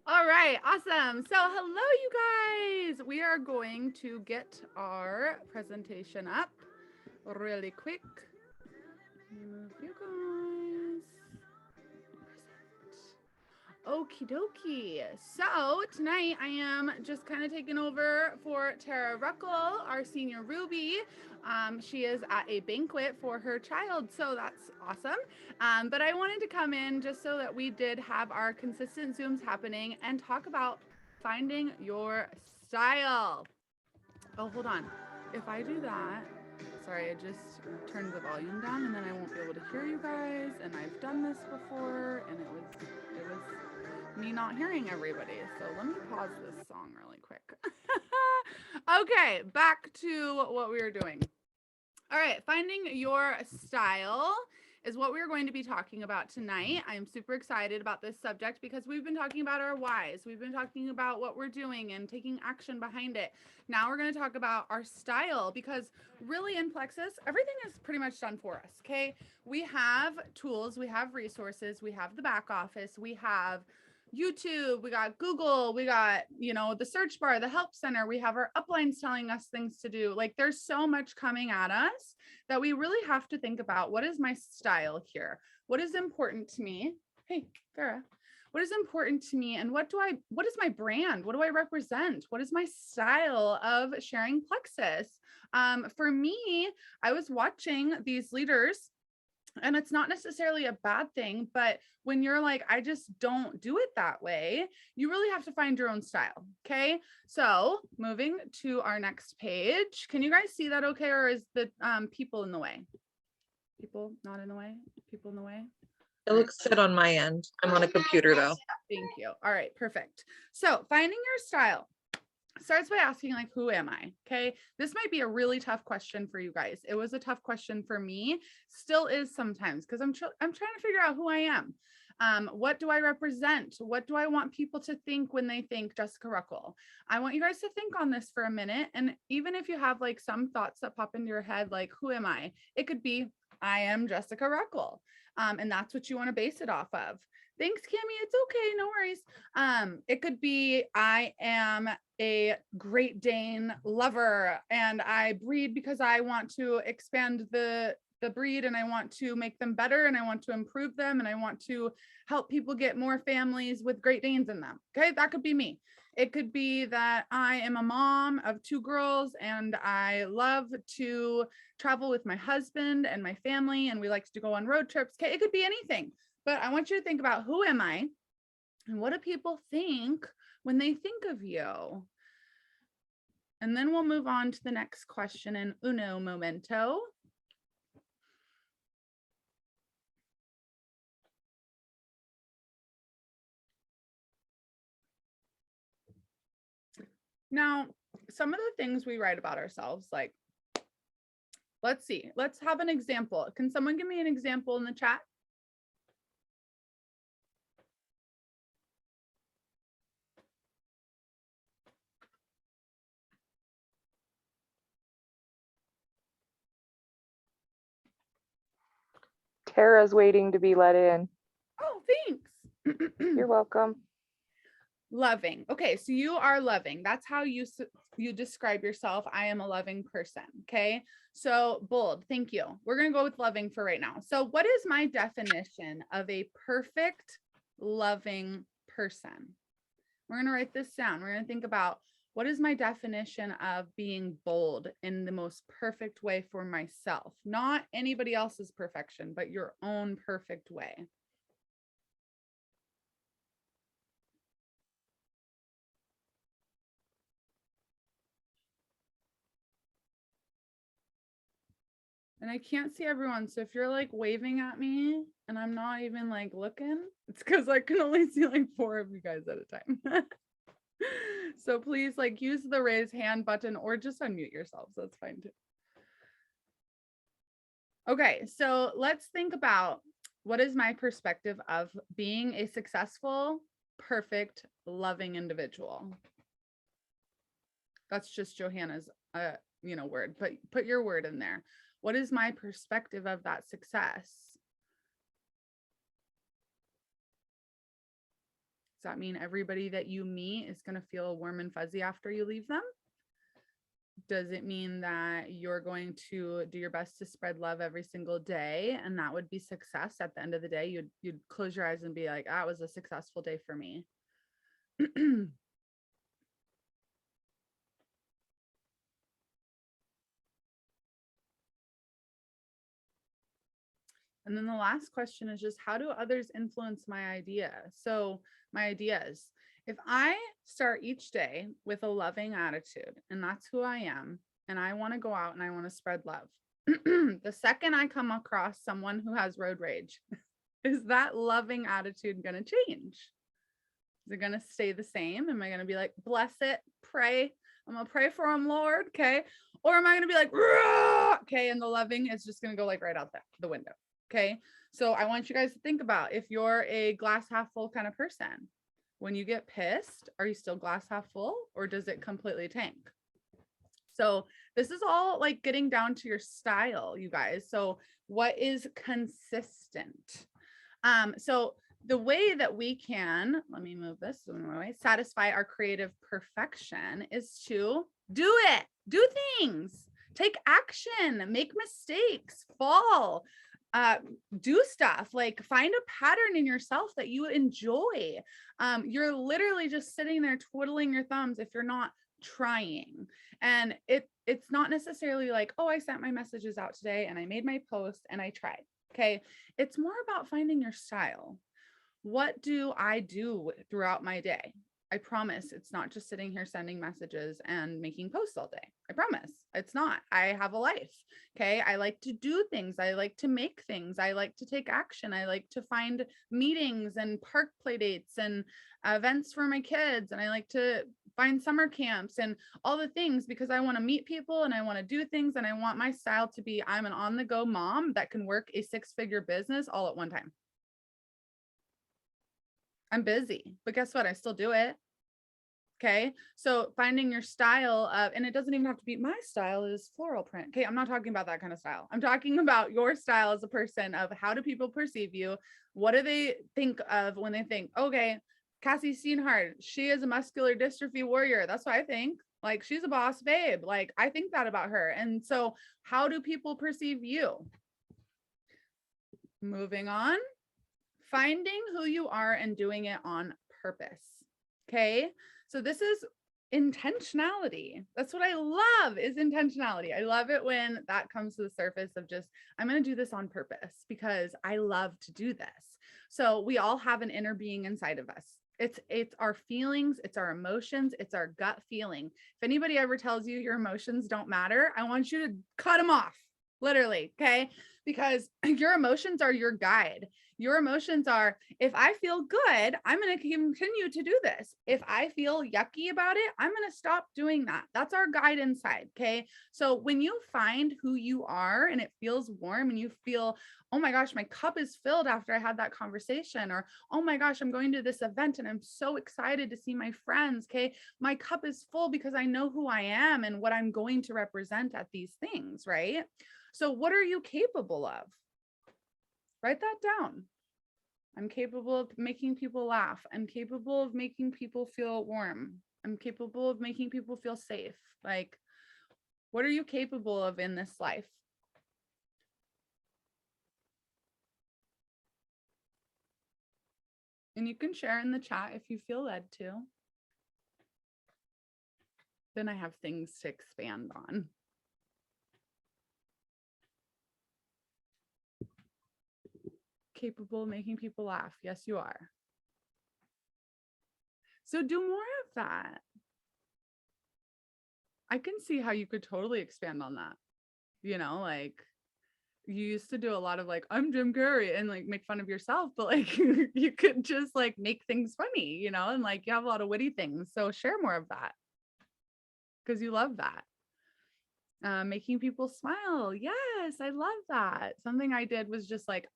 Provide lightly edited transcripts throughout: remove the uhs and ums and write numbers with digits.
All right, awesome. So hello, you guys. We are going to get our presentation up really quick. Move you guys. Okie dokie. So tonight I am just kind of taking over for Tara Ruckle, our senior Ruby. She is at a banquet for her child, so that's awesome. But I wanted to come in just so that we did have our consistent Zooms happening and talk about finding your style. Oh, hold on. If I do that, sorry, I just turned the volume down and then I won't be able to hear you guys. And I've done this before and it was me not hearing everybody. So let me pause this song really quick. Okay, back to what we were doing. All right, finding your style is what we're going to be talking about tonight. I'm super excited about this subject because we've been talking about our whys. We've been talking about what we're doing and taking action behind it. Now we're going to talk about our style because really in Plexus, everything is pretty much done for us, okay? We have tools, we have resources, we have the back office, we have YouTube, we got Google, we got, the search bar, the help center, we have our uplines telling us things to do. Like there's so much coming at us that we really have to think about what is my style here? What is important to me? Hey, Farah. What is important to me and what is my brand? What do I represent? What is my style of sharing Plexus? For me, I was watching these leaders and it's not necessarily a bad thing, but when you're like, I just don't do it that way, you really have to find your own style. Okay. So moving to our next page, can you guys see that okay? Or is the people in the way? People not in the way? People in the way? It looks good on my end. I'm on a computer though. Thank you. All right, perfect. So finding your style starts by asking like, who am I? Okay. This might be a really tough question for you guys. It was a tough question for me, still is sometimes because I'm trying to figure out who I am. What do I represent? What do I want people to think when they think Jessica Ruckle? I want you guys to think on this for a minute. And even if you have like some thoughts that pop into your head, like, who am I? It could be, I am Jessica Ruckle. And that's what you want to base it off of. Thanks, Kimmy. It's okay. No worries. It could be, I am a Great Dane lover and I breed because I want to expand the breed and I want to make them better and I want to improve them and I want to help people get more families with Great Danes in them. Okay, that could be me. It could be that I am a mom of 2 girls and I love to travel with my husband and my family and we like to go on road trips. Okay, it could be anything. But I want you to think about, who am I and what do people think when they think of you? And then we'll move on to the next question in uno momento. Now, some of the things we write about ourselves, like, let's see, let's have an example. Can someone give me an example in the chat? Tara's waiting to be let in. Oh, thanks. You're welcome. Loving. Okay, so you are loving. That's how you describe yourself. I am a loving person. Okay, so bold. Thank you. We're going to go with loving for right now. So what is my definition of a perfect loving person? We're going to write this down. We're going to think about, what is my definition of being bold in the most perfect way for myself? Not anybody else's perfection, but your own perfect way. And I can't see everyone. So if you're like waving at me and I'm not even like looking, it's because I can only see like 4 of you guys at a time. So please like use the raise hand button or just unmute yourselves. That's fine too. Okay, so let's think about, what is my perspective of being a successful, perfect, loving individual? That's just Johanna's word, but put your word in there. What is my perspective of that success? Does that mean everybody that you meet is going to feel warm and fuzzy after you leave them? Does it mean that you're going to do your best to spread love every single day, and that would be success at the end of the day? You'd close your eyes and be like, that was a successful day for me. And then the last question is just, how do others influence my idea? So my ideas, if I start each day with a loving attitude, and that's who I am, and I want to go out and I want to spread love, the second I come across someone who has road rage, is that loving attitude going to change? Is it going to stay the same? Am I going to be like, bless it, pray, I'm going to pray for him, Lord, okay? Or am I going to be like, "Rah!" Okay, and the loving is just going to go like right out the window, okay? So I want you guys to think about, if you're a glass half full kind of person, when you get pissed, are you still glass half full, or does it completely tank? So this is all like getting down to your style, you guys. So what is consistent? So the way that we can, let me move this way, satisfy our creative perfection is to do it, do things, take action, make mistakes, fall, do stuff, like find a pattern in yourself that you enjoy. You're literally just sitting there twiddling your thumbs if you're not trying. And it's not necessarily like, oh, I sent my messages out today and I made my post and I tried. Okay. It's more about finding your style. What do I do throughout my day? I promise it's not just sitting here sending messages and making posts all day. I promise it's not. I have a life. Okay. I like to do things. I like to make things. I like to take action. I like to find meetings and park play dates and events for my kids. And I like to find summer camps and all the things, because I want to meet people and I want to do things. And I want my style to be, I'm an on the go mom that can work a 6-figure business all at one time. I'm busy, but guess what? I still do it. Okay. So finding your style of, and it doesn't even have to be, my style is floral print. Okay. I'm not talking about that kind of style. I'm talking about your style as a person, of how do people perceive you? What do they think of when they think, okay, Cassie Steenhardt, she is a muscular dystrophy warrior. That's what I think. Like, she's a boss babe. Like, I think that about her. And so how do people perceive you? Moving on. Finding who you are and doing it on purpose. Okay. So this is intentionality. That's what I love, is intentionality. I love it when that comes to the surface of just, I'm going to do this on purpose because I love to do this. So we all have an inner being inside of us. It's our feelings, it's our emotions, it's our gut feeling. If anybody ever tells you your emotions don't matter, I want you to cut them off, literally. Okay. Because your emotions are your guide. Your emotions are, if I feel good, I'm going to continue to do this. If I feel yucky about it, I'm going to stop doing that. That's our guide inside. Okay. So when you find who you are and it feels warm and you feel, oh my gosh, my cup is filled after I had that conversation, or, oh my gosh, I'm going to this event and I'm so excited to see my friends. Okay. My cup is full because I know who I am and what I'm going to represent at these things. Right. So what are you capable of? Write that down. I'm capable of making people laugh. I'm capable of making people feel warm. I'm capable of making people feel safe. Like, what are you capable of in this life? And you can share in the chat if you feel led to. Then I have things to expand on. Capable of making people laugh. Yes, you are. So do more of that. I can see how you could totally expand on that. You know, like, you used to do a lot of like, I'm Jim Carrey, and like make fun of yourself, but like you could just like make things funny, you know, and like you have a lot of witty things. So share more of that because you love that. Making people smile. Yes, I love that. Something I did was just like,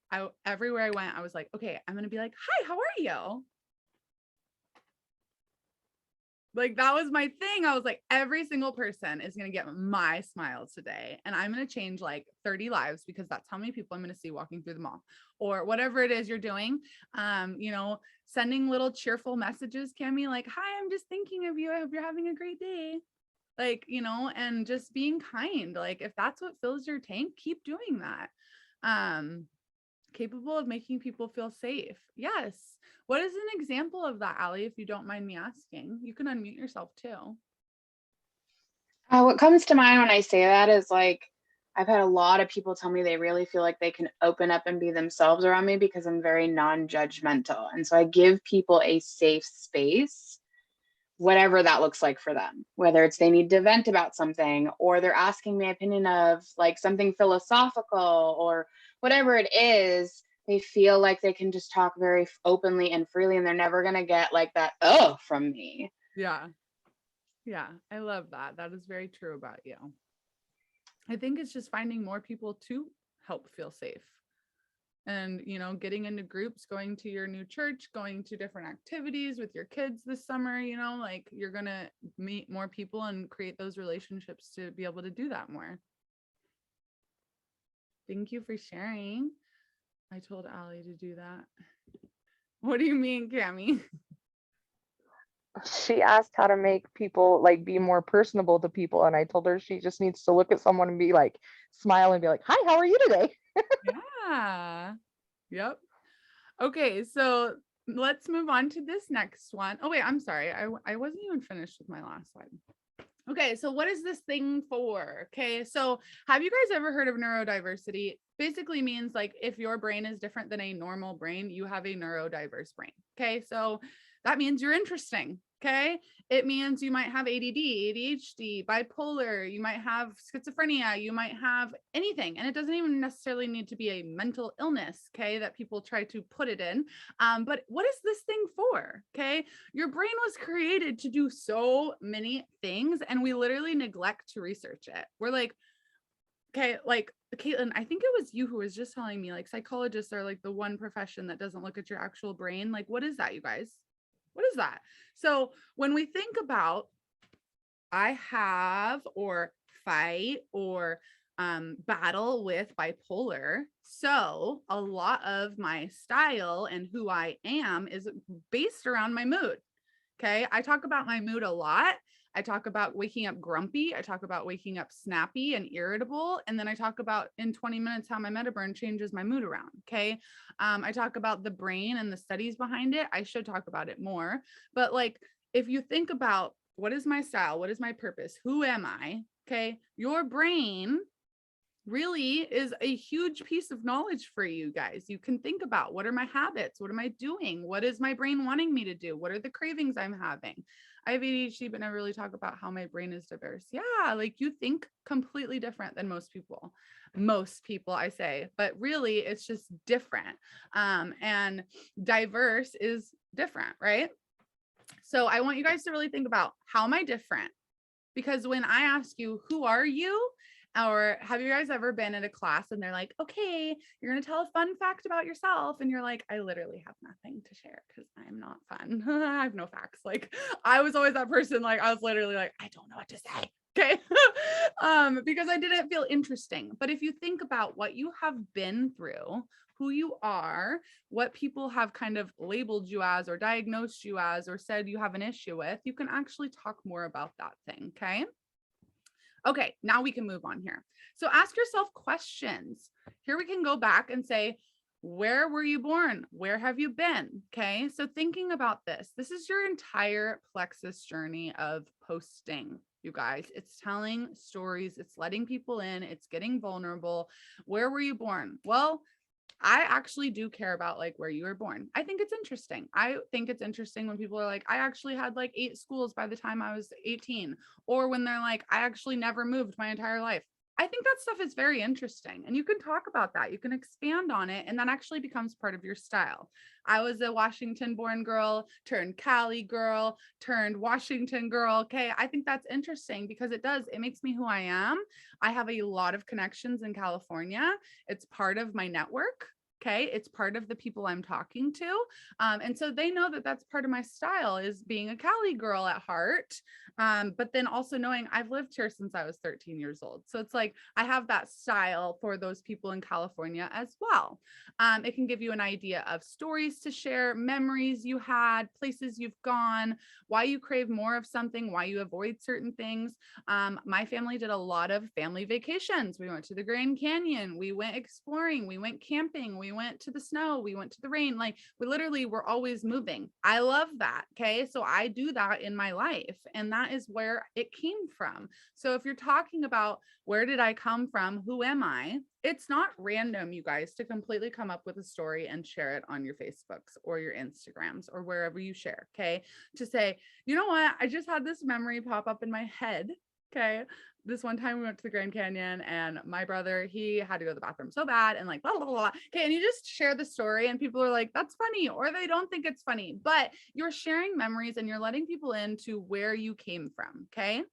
everywhere I went, I was like, okay, I'm going to be like, hi, how are you? Like, that was my thing. I was like, every single person is going to get my smile today. And I'm going to change like 30 lives because that's how many people I'm going to see walking through the mall, or whatever it is you're doing. You know, sending little cheerful messages, Cami, like, hi, I'm just thinking of you. I hope you're having a great day. Like, and just being kind. Like, if that's what fills your tank, keep doing that. Capable of making people feel safe. Yes. What is an example of that, Allie, if you don't mind me asking? You can unmute yourself too. What comes to mind when I say that is like, I've had a lot of people tell me they really feel like they can open up and be themselves around me because I'm very non-judgmental. And so I give people a safe space, whatever that looks like for them, whether it's they need to vent about something or they're asking my opinion of like something philosophical or whatever it is. They feel like they can just talk very openly and freely, and they're never going to get like that, oh, from me. Yeah. Yeah, I love that. That is very true about you. I think it's just finding more people to help feel safe. And, getting into groups, going to your new church, going to different activities with your kids this summer, like you're going to meet more people and create those relationships to be able to do that more. Thank you for sharing. I told Allie to do that. What do you mean, Cami? She asked how to make people like be more personable to people, and I told her she just needs to look at someone and be like, smile and be like, hi, how are you today? Yeah. Yep. Okay, so let's move on to this next one. Oh wait, I'm sorry. I wasn't even finished with my last slide. Okay, so what is this thing for? Okay, so have you guys ever heard of neurodiversity? Basically means like if your brain is different than a normal brain, you have a neurodiverse brain. Okay, so that means you're interesting. Okay, it means you might have ADD, ADHD, bipolar, you might have schizophrenia, you might have anything. And it doesn't even necessarily need to be a mental illness, okay, that people try to put it in. But what is this thing for? Okay, your brain was created to do so many things, and we literally neglect to research it. We're like, okay, like Caitlin, I think it was you who was just telling me like psychologists are like the one profession that doesn't look at your actual brain. Like, what is that, you guys? What is that? So when we think about I have or fight or battle with bipolar, so a lot of my style and who I am is based around my mood. Okay, I talk about my mood a lot. I talk about waking up grumpy. I talk about waking up snappy and irritable. And then I talk about in 20 minutes how my metaburn changes my mood around. Okay. I talk about the brain and the studies behind it. I should talk about it more. But like, if you think about what is my style? What is my purpose? Who am I? Okay. Your brain really is a huge piece of knowledge for you guys. You can think about what are my habits? What am I doing? What is my brain wanting me to do? What are the cravings I'm having? I have ADHD, but never really talk about how my brain is diverse. Yeah, like you think completely different than most people. Most people, I say, but really it's just different. And diverse is different, right? So I want you guys to really think about how am I different? Because when I ask you, who are you? Or have you guys ever been in a class and they're like, okay, you're going to tell a fun fact about yourself. And you're like, I literally have nothing to share because I'm not fun. I have no facts. Like I was always that person. Like I was literally like, I don't know what to say. Okay. Because I didn't feel interesting. But if you think about what you have been through, who you are, what people have kind of labeled you as or diagnosed you as or said you have an issue with, you can actually talk more about that thing. Okay. Okay, now we can move on here. So ask yourself questions. Here we can go back and say, where were you born? Where have you been? Okay, so thinking about this is your entire plexus journey of posting, you guys. It's telling stories, it's letting people in, it's getting vulnerable. Where were you born? Well, I actually do care about like where you were born. I think it's interesting. I think it's interesting when people are like, I actually had like 8 schools by the time I was 18, or when they're like, I actually never moved my entire life. I think that stuff is very interesting and you can talk about that. You can expand on it and that actually becomes part of your style. I was a Washington born girl turned Cali girl turned Washington girl. Okay. I think that's interesting because it makes me who I am. I have a lot of connections in California. It's part of my network. Okay. It's part of the people I'm talking to. And so they know that that's part of my style, is being a Cali girl at heart. But then also knowing I've lived here since I was 13 years old. So it's like, I have that style for those people in California as well. It can give you an idea of stories to share, memories you had, places you've gone, why you crave more of something, why you avoid certain things. My family did a lot of family vacations. We went to the Grand Canyon, we went exploring, we went camping, we went to the snow, we went to the rain. Like, we literally were always moving. I love that. Okay. So I do that in my life, and that is where it came from. So if you're talking about where did I come from, who am I, it's not random, you guys, to completely come up with a story and share it on your Facebooks or your Instagrams or wherever you share. Okay. To say, you know what, I just had this memory pop up in my head. Okay. This one time we went to the Grand Canyon, and my brother, he had to go to the bathroom so bad, and like, blah, blah, blah, blah. Okay. And you just share the story, and people are like, that's funny, or they don't think it's funny, but you're sharing memories and you're letting people into where you came from. Okay.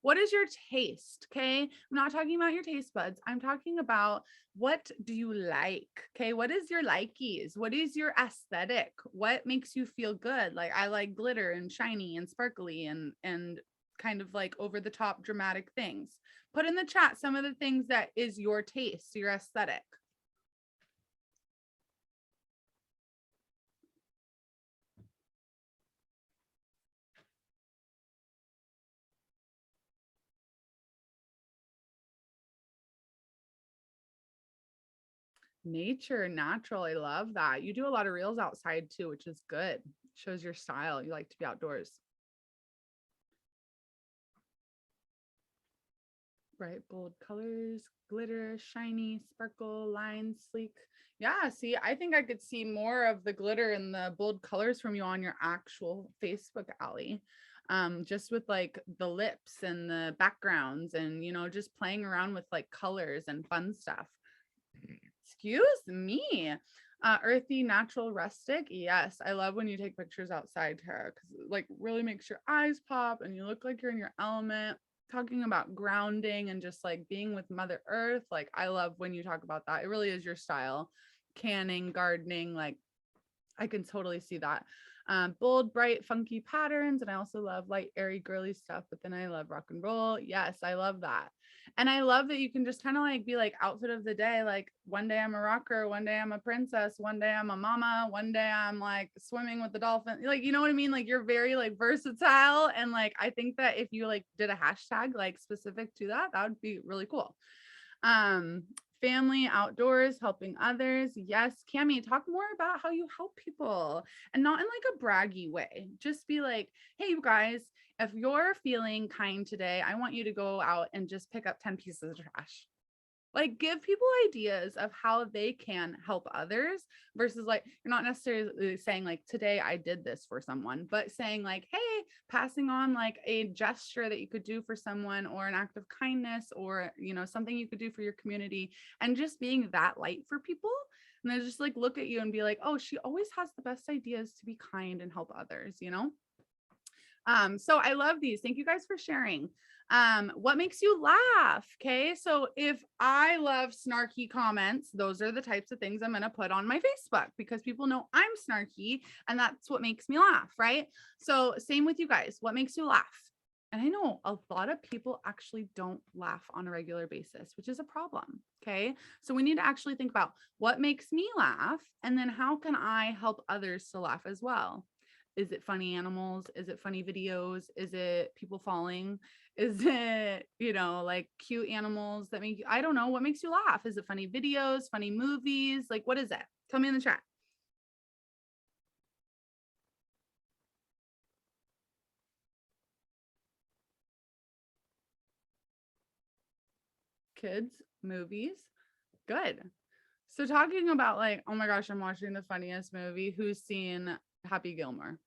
What is your taste? Okay. I'm not talking about your taste buds. I'm talking about, what do you like? Okay. What is your likies? What is your aesthetic? What makes you feel good? Like, I like glitter and shiny and sparkly and kind of like over the top dramatic things. Put in the chat some of the things that is your taste, your aesthetic. Nature, natural. I love that. You do a lot of reels outside too, which is good. Shows your style. You like to be outdoors. Bright, bold colors, glitter, shiny, sparkle, lines, sleek. Yeah, see, I think I could see more of the glitter and the bold colors from you on your actual Facebook, Allie. Just with like the lips and the backgrounds, and just playing around with like colors and fun stuff. Excuse me. Earthy, natural, rustic. Yes, I love when you take pictures outside, Tara, because it like really makes your eyes pop and you look like you're in your element. Talking about grounding and just like being with Mother Earth. Like, I love when you talk about that. It really is your style. Canning, gardening, like, I can totally see that. Bold, bright, funky patterns. And I also love light, airy, girly stuff, but then I love rock and roll. Yes, I love that. And I love that you can just kind of like be like outfit of the day. Like, one day I'm a rocker, one day I'm a princess, one day I'm a mama, one day I'm like swimming with the dolphin. Like, you know what I mean? Like, you're very like versatile. And like, I think that if you like did a hashtag like specific to that, that would be really cool. Family, outdoors, helping others. Yes. Cami, talk more about how you help people, and not in like a braggy way. Just be like, hey, you guys, if you're feeling kind today, I want you to go out and just pick up 10 pieces of trash. Like, give people ideas of how they can help others, versus like, you're not necessarily saying like, today I did this for someone, but saying like, hey, passing on like a gesture that you could do for someone, or an act of kindness, or something you could do for your community, and just being that light for people. And they just like look at you and be like, oh, she always has the best ideas to be kind and help others. So I love these. Thank you guys for sharing. What makes you laugh? Okay. So if I love snarky comments, those are the types of things I'm going to put on my Facebook, because people know I'm snarky and that's what makes me laugh. Right. So same with you guys. What makes you laugh? And I know a lot of people actually don't laugh on a regular basis, which is a problem. Okay. So we need to actually think about what makes me laugh, and then how can I help others to laugh as well? Is it funny animals? Is it funny videos? Is it people falling? Is it, like cute animals that make you, I don't know, what makes you laugh? Is it funny videos, funny movies? Like, what is it? Tell me in the chat. Kids, movies. Good. So talking about like, oh my gosh, I'm watching the funniest movie. Who's seen Happy Gilmore?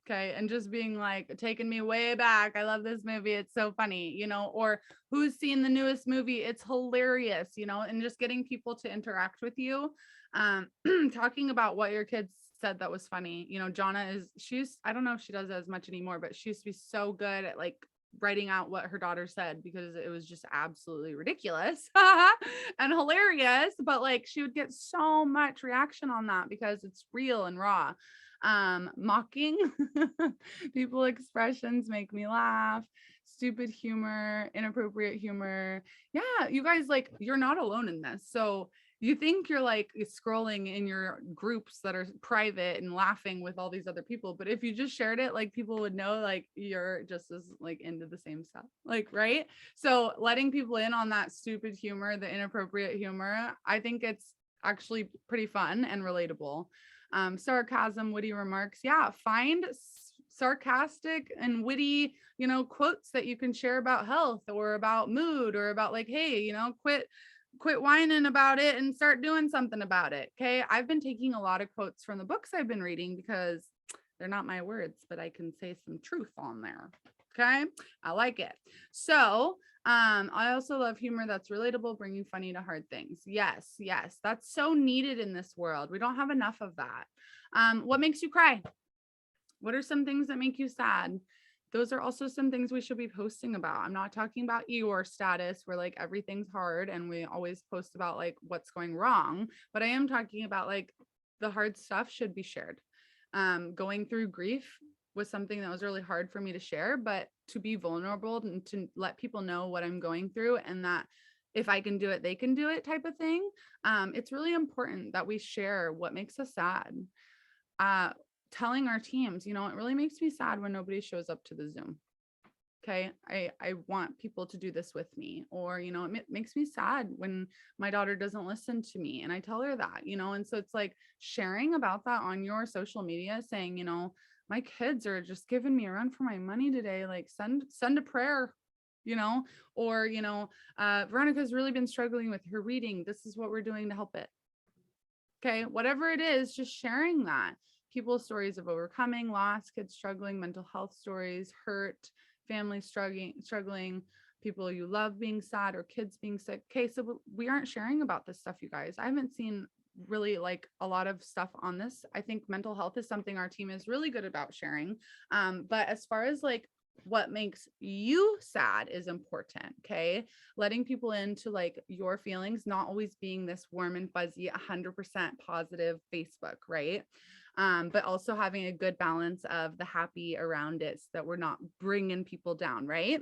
Okay. And just being like, taking me way back. I love this movie. It's so funny, or who's seen the newest movie? It's hilarious, and just getting people to interact with you. Talking about what your kids said that was funny. Jonna she's, I don't know if she does it as much anymore, but she used to be so good at like writing out what her daughter said because it was just absolutely ridiculous and hilarious. But like she would get so much reaction on that because it's real and raw. Mocking people expressions make me laugh. Stupid humor, inappropriate humor. Yeah, you guys, like, you're not alone in this. So you think you're like scrolling in your groups that are private and laughing with all these other people, but if you just shared it, like people would know like you're just as like into the same stuff, like, right? So letting people in on that stupid humor, the inappropriate humor, I think it's actually pretty fun and relatable. Sarcasm, witty remarks, yeah, find sarcastic and witty, you know, quotes that you can share about health or about mood or about like, hey, you know, quit whining about it and start doing something about it. Okay. I've been taking a lot of quotes from the books I've been reading because they're not my words, but I can say some truth on there. Okay. I like it. So, I also love humor that's relatable, bringing funny to hard things. Yes. Yes. That's so needed in this world. We don't have enough of that. What makes you cry? What are some things that make you sad? Those are also some things we should be posting about. I'm not talking about Eeyore status where like everything's hard and we always post about like what's going wrong, but I am talking about like the hard stuff should be shared. Going through grief was something that was really hard for me to share, but to be vulnerable and to let people know what I'm going through and that if I can do it, they can do it type of thing. It's really important that we share what makes us sad. Telling our teams, you know, it really makes me sad when nobody shows up to the Zoom. Okay. I want people to do this with me, or, you know, it makes me sad when my daughter doesn't listen to me and I tell her that, you know, and so it's like sharing about that on your social media saying, you know, my kids are just giving me a run for my money today. Like send a prayer, you know, or, you know, Veronica's really been struggling with her reading. This is what we're doing to help it. Okay. Whatever it is, just sharing that. People's stories of overcoming, loss, kids struggling, mental health stories, hurt, families struggling, people you love being sad or kids being sick. Okay, so we aren't sharing about this stuff, you guys. I haven't seen really like a lot of stuff on this. I think mental health is something our team is really good about sharing. But as far as like what makes you sad is important. Okay. Letting people into like your feelings, not always being this warm and fuzzy, 100% positive Facebook, right? But also having a good balance of the happy around it so that we're not bringing people down, right?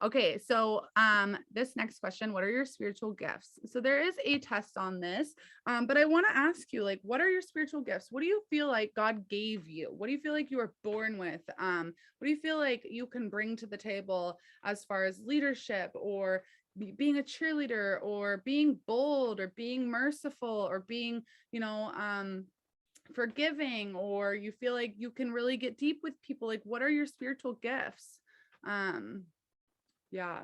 Okay, so this next question, what are your spiritual gifts? So there is a test on this, but I want to ask you, like, what are your spiritual gifts? What do you feel like God gave you? What do you feel like you were born with? What do you feel like you can bring to the table as far as leadership or being a cheerleader or being bold or being merciful or being, you know, forgiving, or you feel like you can really get deep with people? Like, what are your spiritual gifts? Yeah,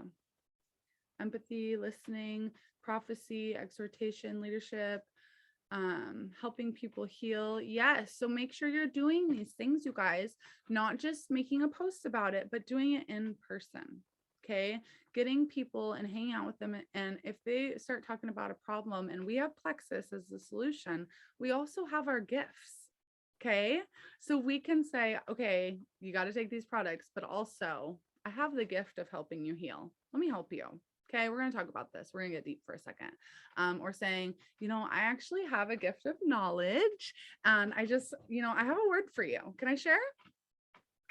empathy, listening, prophecy, exhortation, leadership, helping people heal. Yes, so make sure you're doing these things, you guys, not just making a post about it, but doing it in person. Okay, getting people and hanging out with them. And if they start talking about a problem and we have Plexus as the solution, we also have our gifts. Okay, so we can say, okay, you got to take these products, but also I have the gift of helping you heal. Let me help you. Okay, we're going to talk about this. We're going to get deep for a second. Or saying, you know, I actually have a gift of knowledge and I just, you know, I have a word for you. Can I share?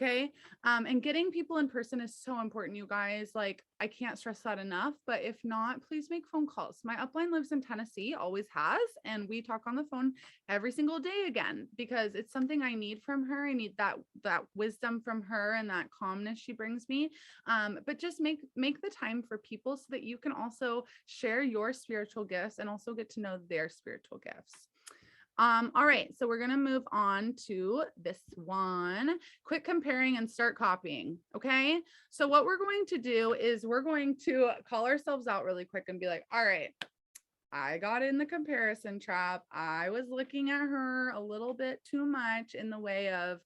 Okay. And getting people in person is so important, you guys. Like, I can't stress that enough, but if not, please make phone calls. My upline lives in Tennessee, always has, and we talk on the phone every single day again, because it's something I need from her. I need that wisdom from her and that calmness she brings me. But just make the time for people so that you can also share your spiritual gifts and also get to know their spiritual gifts. All right, so we're gonna move on to this one. Quit comparing and start copying. Okay, so what we're going to do is we're going to call ourselves out really quick and be like, all right, I got in the comparison trap. I was looking at her a little bit too much in the way of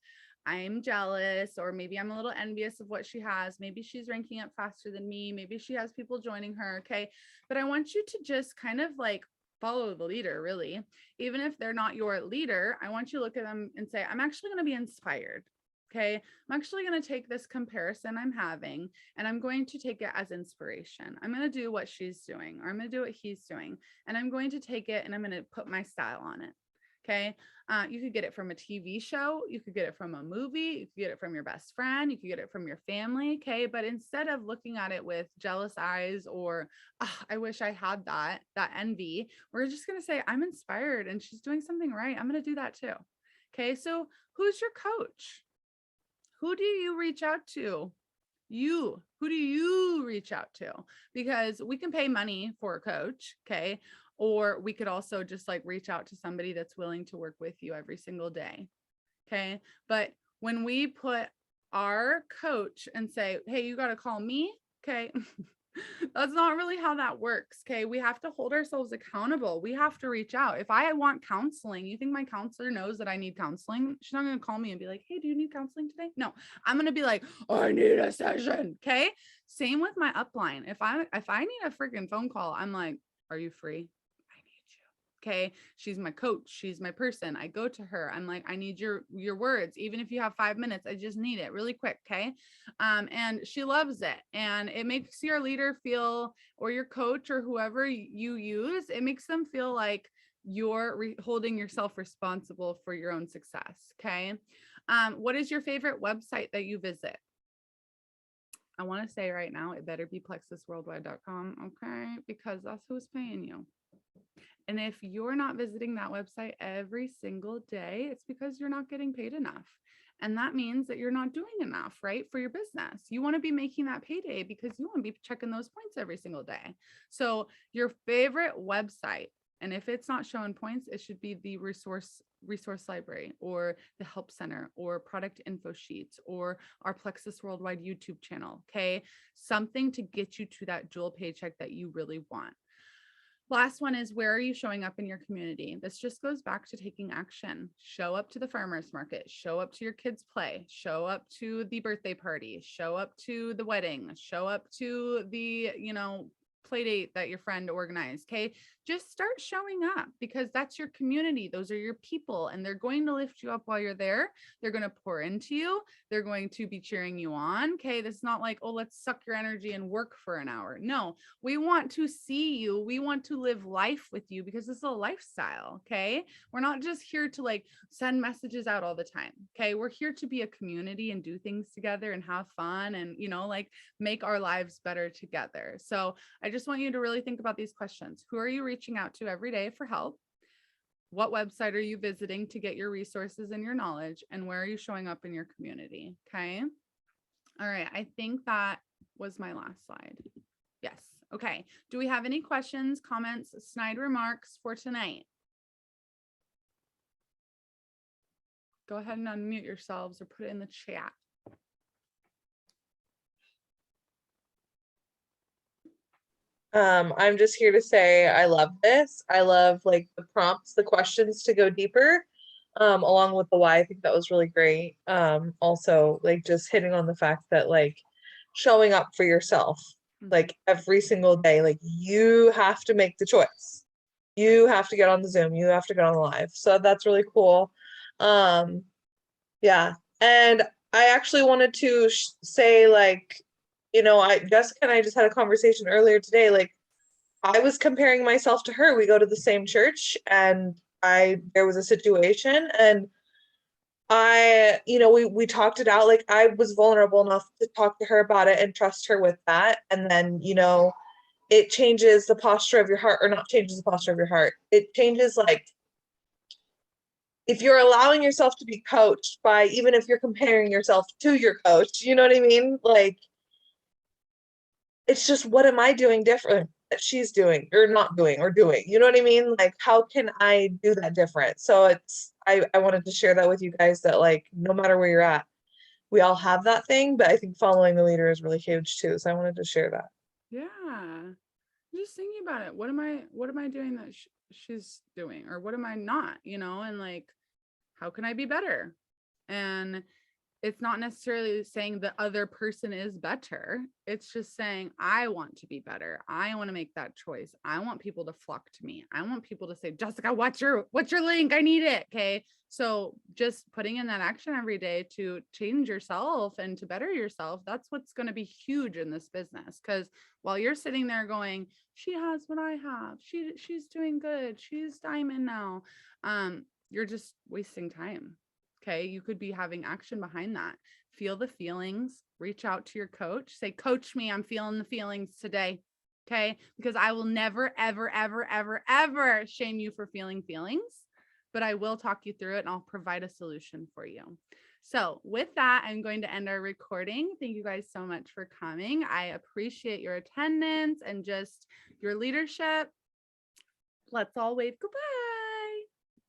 I'm jealous, or maybe I'm a little envious of what she has. Maybe she's ranking up faster than me. Maybe she has people joining her. Okay, but I want you to just kind of like follow the leader, really. Even if they're not your leader, I want you to look at them and say, I'm actually going to be inspired. Okay. I'm actually going to take this comparison I'm having and I'm going to take it as inspiration. I'm going to do what she's doing, or I'm going to do what he's doing, and I'm going to take it and I'm going to put my style on it. Okay. You could get it from a TV show. You could get it from a movie. You could get it from your best friend. You could get it from your family. Okay. But instead of looking at it with jealous eyes or, oh, I wish I had that envy, we're just going to say, I'm inspired and she's doing something right. I'm going to do that too. Okay. So who's your coach? Who do you reach out to? Who do you reach out to? Because we can pay money for a coach, okay? Or we could also just like reach out to somebody that's willing to work with you every single day, okay? But when we put our coach and say, hey, you got to call me, okay? That's not really how that works. Okay. We have to hold ourselves accountable. We have to reach out. If I want counseling, you think my counselor knows that I need counseling? She's not going to call me and be like, hey, do you need counseling today? No, I'm going to be like, I need a session. Okay. Same with my upline. If I need a freaking phone call, I'm like, are you free? I need you. Okay. She's my coach. She's my person. I go to her. I'm like, I need your words. Even if you have 5 minutes, I just need it really quick. Okay. And she loves it. And it makes your leader feel, or your coach or whoever you use, it makes them feel like you're holding yourself responsible for your own success. Okay. What is your favorite website that you visit? I want to say right now, it better be plexusworldwide.com. Okay. Because that's who's paying you. And if you're not visiting that website every single day, it's because you're not getting paid enough. And that means that you're not doing enough, right? For your business. You want to be making that payday because you want to be checking those points every single day. So your favorite website, and if it's not showing points, it should be the resource library or the help center or product info sheets or our Plexus Worldwide YouTube channel. Okay. Something to get you to that jewel paycheck that you really want. Last one is, where are you showing up in your community? This just goes back to taking action. Show up to the farmer's market, show up to your kids' play, show up to the birthday party, show up to the wedding, show up to the, play date that your friend organized. Okay. Just start showing up because that's your community. Those are your people and they're going to lift you up while you're there. They're going to pour into you. They're going to be cheering you on. Okay. This is not like, oh, let's suck your energy and work for an hour. No, we want to see you. We want to live life with you because this is a lifestyle. Okay. We're not just here to like send messages out all the time. Okay. We're here to be a community and do things together and have fun and, like make our lives better together. So I just want you to really think about these questions. Who are you reaching out to every day for help? What website are you visiting to get your resources and your knowledge? And where are you showing up in your community? Okay. All right. I think that was my last slide. Yes. Okay. Do we have any questions, comments, snide remarks for tonight? Go ahead and unmute yourselves or put it in the chat. I'm just here to say I love this. I love like the prompts, the questions to go deeper, along with the why. I think that was really great. Also like just hitting on the fact that like showing up for yourself, like every single day, like you have to make the choice. You have to get on the Zoom, you have to get on the live. So that's really cool. Yeah. And I actually wanted to say like, Jessica and I just had a conversation earlier today. Like, I was comparing myself to her. We go to the same church, and there was a situation, and we talked it out. Like, I was vulnerable enough to talk to her about it and trust her with that. And then, it changes the posture of your heart, or not changes the posture of your heart. It changes like if you're allowing yourself to be coached by, even if you're comparing yourself to your coach, you know what I mean? Like, it's just, what am I doing different that she's doing or not doing or doing? You know what I mean? Like, how can I do that different? So I wanted to share that with you guys, that like, no matter where you're at, we all have that thing, but I think following the leader is really huge too. So I wanted to share that. Yeah. Just thinking about it. What am I doing that she's doing, or what am I not, and like, how can I be better? And it's not necessarily saying the other person is better. It's just saying, I want to be better. I want to make that choice. I want people to flock to me. I want people to say, Jessica, what's your link? I need it. Okay. So just putting in that action every day to change yourself and to better yourself, that's what's going to be huge in this business. Because while you're sitting there going, she has what I have, she's doing good, she's diamond now, you're just wasting time. Okay. You could be having action behind that. Feel the feelings, reach out to your coach, say, coach me, I'm feeling the feelings today. Okay. Because I will never, ever, ever, ever, ever shame you for feeling feelings, but I will talk you through it and I'll provide a solution for you. So with that, I'm going to end our recording. Thank you guys so much for coming. I appreciate your attendance and just your leadership. Let's all wave goodbye.